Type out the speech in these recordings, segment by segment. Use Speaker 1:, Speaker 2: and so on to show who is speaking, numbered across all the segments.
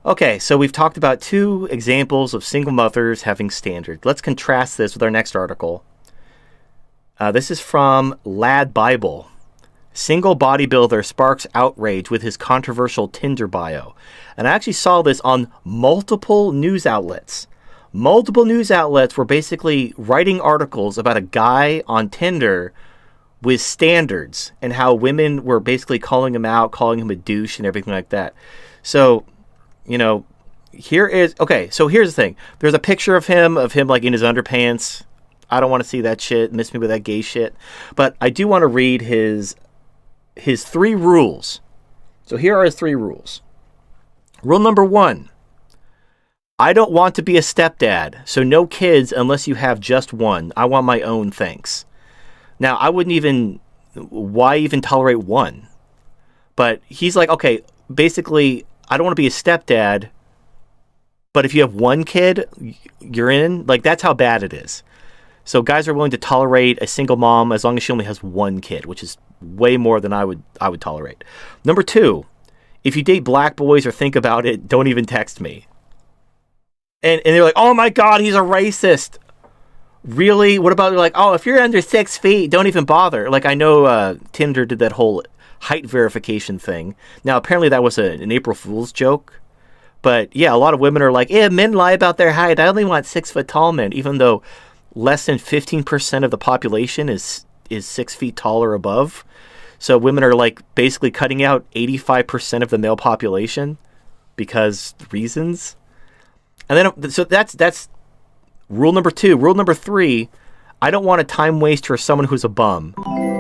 Speaker 1: Okay, so we've talked about two examples of single mothers having standards. Let's contrast this with our next article. This is from Lad Bible. Single bodybuilder sparks outrage with his controversial Tinder bio. And I actually saw this on multiple news outlets. Multiple news outlets were basically writing articles about a guy on Tinder with standards and how women were basically calling him out, calling him a douche and everything like that. So, you know, here's the thing. There's a picture of him like in his underpants. I don't want to see that shit. Miss me with that gay shit. But I do want to read his 3 rules. So here are his 3 rules. Rule number 1. I don't want to be a stepdad, so no kids unless you have just one. I want my own, thanks. Now, why even tolerate one? But he's like, okay, basically, I don't want to be a stepdad, but if you have one kid, you're in. Like, that's how bad it is. So guys are willing to tolerate a single mom as long as she only has one kid, which is way more than I would tolerate. Number 2, if you date black boys or think about it, don't even text me. And they're like, oh my God, he's a racist. Really? What about like, oh, if you're under 6 feet, don't even bother. Like, I know Tinder did that whole height verification thing. Now, apparently that was an April Fool's joke. But yeah, a lot of women are like, yeah, men lie about their height. I only want 6 foot tall men, even though less than 15% of the population is 6 feet tall or above. So women are like basically cutting out 85% of the male population because reasons. And then, so that's rule number 2. Rule number 3, I don't want a time waster or someone who's a bum.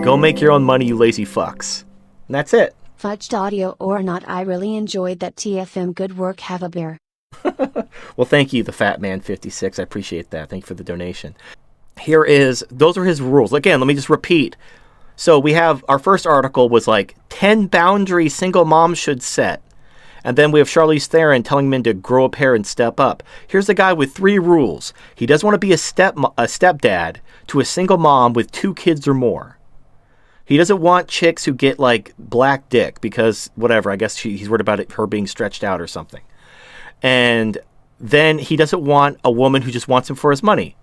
Speaker 1: Go make your own money, you lazy fucks. And that's it.
Speaker 2: Fudged audio or not, I really enjoyed that. TFM, good work, have a beer.
Speaker 1: Well, thank you, the Fat Man 56. I appreciate that. Thank you for the donation. Those are his rules. Again, let me just repeat. So we have, our first article was like 10 boundaries single moms should set. And then we have Charlize Theron telling men to grow a pair and step up. Here's the guy with 3 rules. He doesn't want to be a stepdad to a single mom with 2 kids or more. He doesn't want chicks who get like black dick because whatever, I guess he's worried about her being stretched out or something. And then he doesn't want a woman who just wants him for his money.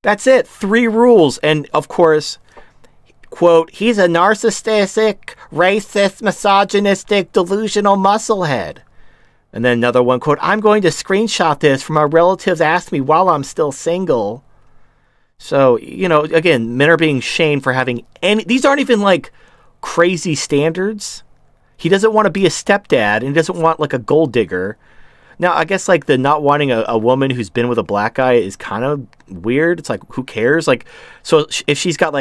Speaker 1: That's it. 3 rules. And of course, quote, he's a narcissistic, racist, misogynistic, delusional musclehead. And then another one, quote, I'm going to screenshot this for my relatives asked me while I'm still single. So, you know, again, men are being shamed for having these aren't even like crazy standards. He doesn't want to be a stepdad and he doesn't want like a gold digger. Now, I guess like the not wanting a woman who's been with a black guy is kind of weird. It's like, who cares? Like, so if she's had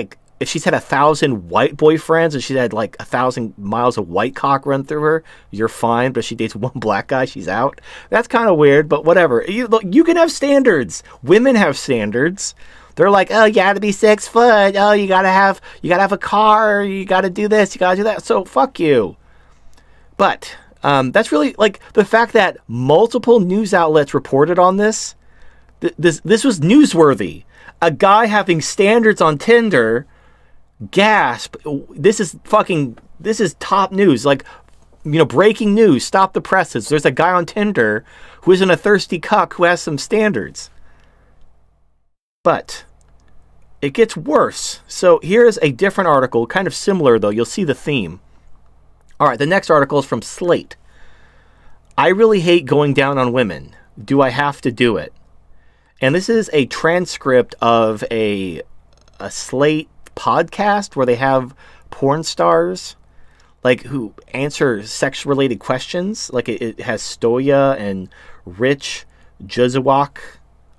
Speaker 1: 1,000 white boyfriends and she's had like 1,000 miles of white cock run through her, you're fine. But if she dates one black guy, she's out. That's kind of weird, but whatever. You can have standards. Women have standards. They're like, oh, you got to be 6 foot. Oh, you gotta have a car. You gotta do this. You gotta do that. So fuck you. But that's really like the fact that multiple news outlets reported on this. This was newsworthy. A guy having standards on Tinder. Gasp. This is top news. Like, you know, breaking news. Stop the presses. There's a guy on Tinder who isn't a thirsty cuck who has some standards. But it gets worse. So here's a different article, kind of similar though. You'll see the theme. All right, the next article is from Slate. I really hate going down on women. Do I have to do it? And this is a transcript of a Slate podcast where they have porn stars like who answer sex-related questions. Like it has Stoya and Rich Juzawak.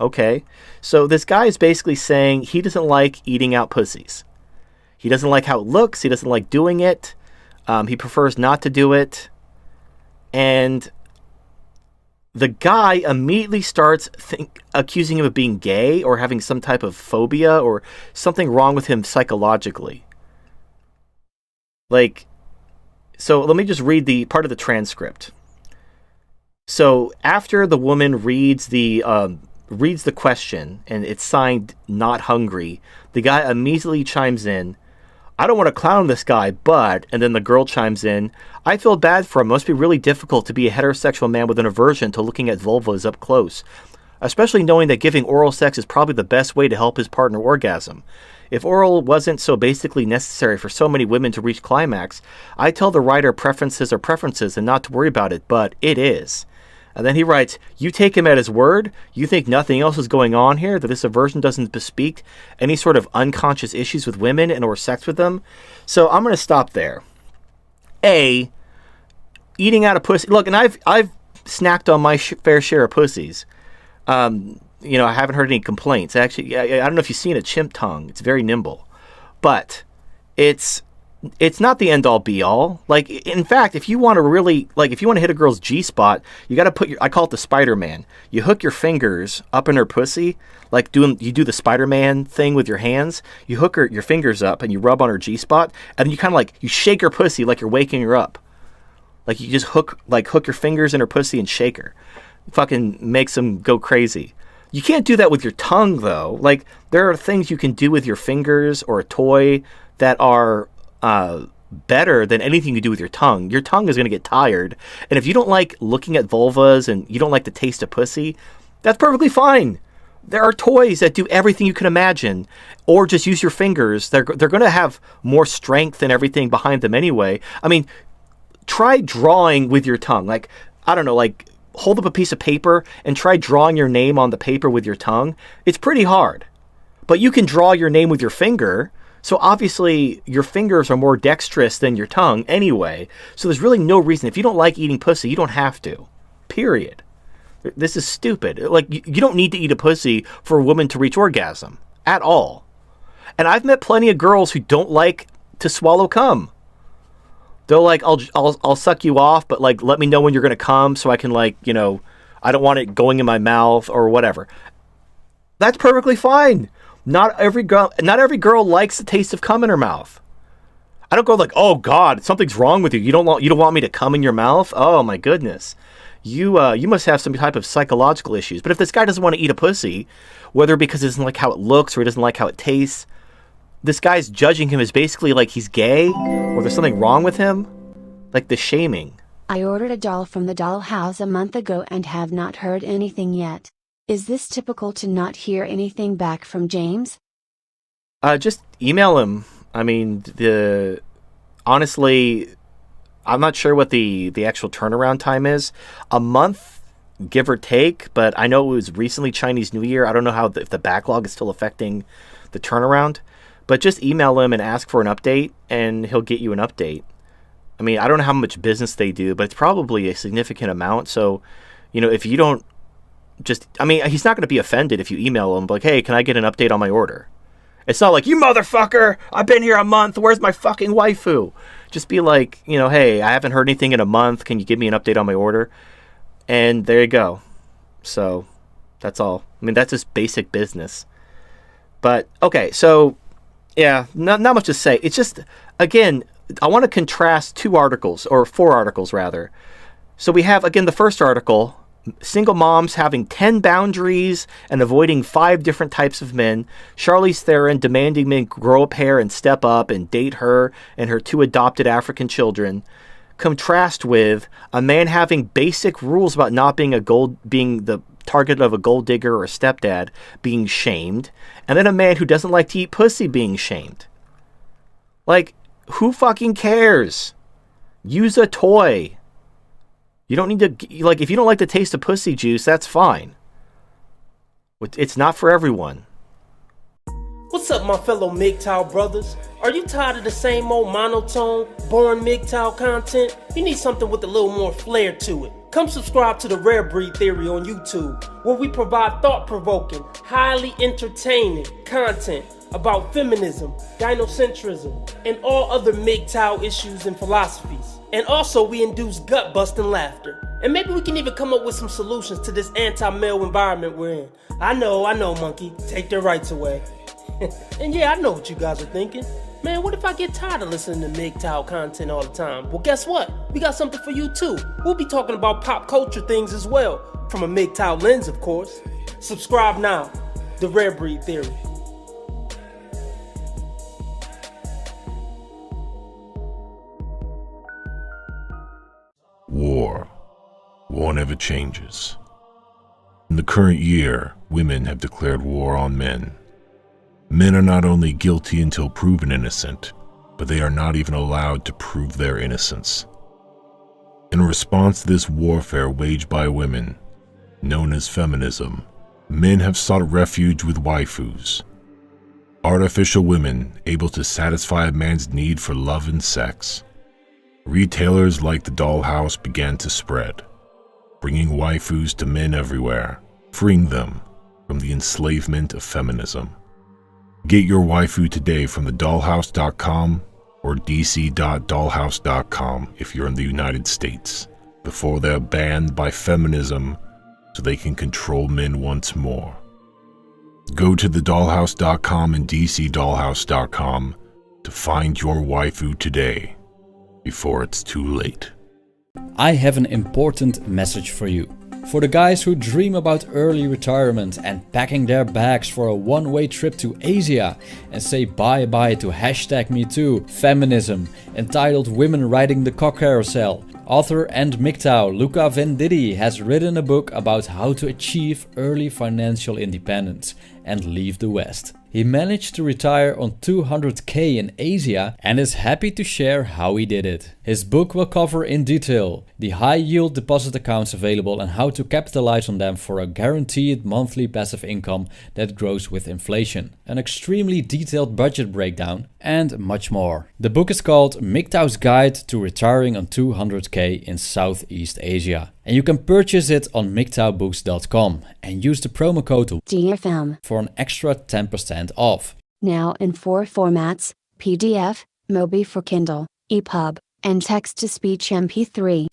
Speaker 1: Okay. So this guy is basically saying he doesn't like eating out pussies. He doesn't like how it looks. He doesn't like doing it. He prefers not to do it. And the guy immediately starts accusing him of being gay or having some type of phobia or something wrong with him psychologically. Like, so let me just read the part of the transcript. So after the woman reads the question and it's signed "not hungry," the guy immediately chimes in, I don't want to clown this guy, but, and then the girl chimes in, I feel bad for him. It must be really difficult to be a heterosexual man with an aversion to looking at vulvas up close, especially knowing that giving oral sex is probably the best way to help his partner orgasm. If oral wasn't so basically necessary for so many women to reach climax, I tell the writer preferences are preferences and not to worry about it, but it is. And then he writes, you take him at his word? You think nothing else is going on here? That this aversion doesn't bespeak any sort of unconscious issues with women and or sex with them? So I'm going to stop there. A, eating out of pussy. Look, and I've snacked on my fair share of pussies. I haven't heard any complaints. Actually, I don't know if you've seen a chimp tongue. It's very nimble. But it's not the end-all be-all. Like, in fact, if you want to really, like, if you want to hit a girl's G-spot, you got to put I call it the Spider-Man. You hook your fingers up in her pussy, like you do the Spider-Man thing with your hands. You hook your fingers up and you rub on her G-spot, and then you kind of like, you shake her pussy like you're waking her up. Like, you just hook your fingers in her pussy and shake her. Fucking makes them go crazy. You can't do that with your tongue, though. Like, there are things you can do with your fingers or a toy that are better than anything you do with your tongue. Your tongue is going to get tired. And if you don't like looking at vulvas and you don't like the taste of pussy, that's perfectly fine. There are toys that do everything you can imagine. Or just use your fingers. They're going to have more strength and everything behind them anyway. I mean, try drawing with your tongue. Like, I don't know, like, hold up a piece of paper and try drawing your name on the paper with your tongue. It's pretty hard. But you can draw your name with your finger. So obviously your fingers are more dexterous than your tongue anyway. So there's really no reason. If you don't like eating pussy, you don't have to. Period. This is stupid. Like, you don't need to eat a pussy for a woman to reach orgasm. At all. And I've met plenty of girls who don't like to swallow cum. They're like, I'll suck you off, but like, let me know when you're going to come so I can, like, I don't want it going in my mouth or whatever. That's perfectly fine. Not every girl likes the taste of cum in her mouth. I don't go like, oh God, something's wrong with you. You don't want me to cum in your mouth? Oh my goodness. You must have some type of psychological issues. But if this guy doesn't want to eat a pussy, whether because he doesn't like how it looks or he doesn't like how it tastes, this guy's judging him as basically like he's gay or there's something wrong with him. Like the shaming.
Speaker 2: I ordered a doll from the dollhouse a month ago and have not heard anything yet. Is this typical to not hear anything back from James?
Speaker 1: Just email him. I mean, honestly, I'm not sure what the actual turnaround time is. A month, give or take, but I know it was recently Chinese New Year. I don't know if the backlog is still affecting the turnaround. But just email him and ask for an update, and he'll get you an update. I mean, I don't know how much business they do, but it's probably a significant amount. So, if you don't he's not going to be offended if you email him, like, hey, can I get an update on my order? It's not like, you motherfucker, I've been here a month, where's my fucking waifu? Just be like, hey, I haven't heard anything in a month, can you give me an update on my order? And there you go. So, that's all. I mean, that's just basic business. But, okay, so, yeah, not much to say. It's just, again, I want to contrast 4 articles, rather. So we have, again, the first article, single moms having 10 boundaries and avoiding 5 different types of men. Charlize Theron demanding men grow a pair and step up and date her and her 2 adopted African children. Contrast with a man having basic rules about not being the target of a gold digger or a stepdad being shamed. And then a man who doesn't like to eat pussy being shamed. Like, who fucking cares? Use a toy. You don't need to, like, if you don't like the taste of pussy juice, that's fine. It's not for everyone.
Speaker 3: What's up, my fellow MGTOW brothers? Are you tired of the same old monotone, boring MGTOW content? You need something with a little more flair to it. Come subscribe to the Rare Breed Theory on YouTube, where we provide thought-provoking, highly entertaining content about feminism, gynocentrism, and all other MGTOW issues and philosophies. And also, we induce gut-busting laughter. And maybe we can even come up with some solutions to this anti-male environment we're in. I know, monkey. Take their rights away. And yeah, I know what you guys are thinking. Man, what if I get tired of listening to MGTOW content all the time? Well, guess what? We got something for you too. We'll be talking about pop culture things as well. From a MGTOW lens, of course. Subscribe now. The Rare Breed Theory.
Speaker 4: changes. In the current year, women have declared war on men. Men are not only guilty until proven innocent, but they are not even allowed to prove their innocence. In response to this warfare waged by women, known as feminism, men have sought refuge with waifus, artificial women able to satisfy a man's need for love and sex. Retailers like the dollhouse began to spread, bringing waifus to men everywhere, freeing them from the enslavement of feminism. Get your waifu today from thedollhouse.com or dc.dollhouse.com if you're in the United States, before they're banned by feminism so they can control men once more. Go to thedollhouse.com and dcdollhouse.com to find your waifu today, before it's too late.
Speaker 5: I have an important message for you. For the guys who dream about early retirement and packing their bags for a one-way trip to Asia and say bye-bye to #MeToo, feminism, entitled Women Riding the Cock Carousel, author and MGTOW Luca Venditti has written a book about how to achieve early financial independence and leave the West. He managed to retire on $200K in Asia and is happy to share how he did it. His book will cover in detail the high-yield deposit accounts available and how to capitalize on them for a guaranteed monthly passive income that grows with inflation, an extremely detailed budget breakdown, and much more. The book is called MGTOW's Guide to Retiring on $200K in Southeast Asia. And you can purchase it on mgtowbooks.com and use the promo code
Speaker 2: TFM
Speaker 5: for an extra 10% off.
Speaker 2: Now in 4 formats: PDF, Mobi for Kindle, EPUB, and text-to-speech MP3.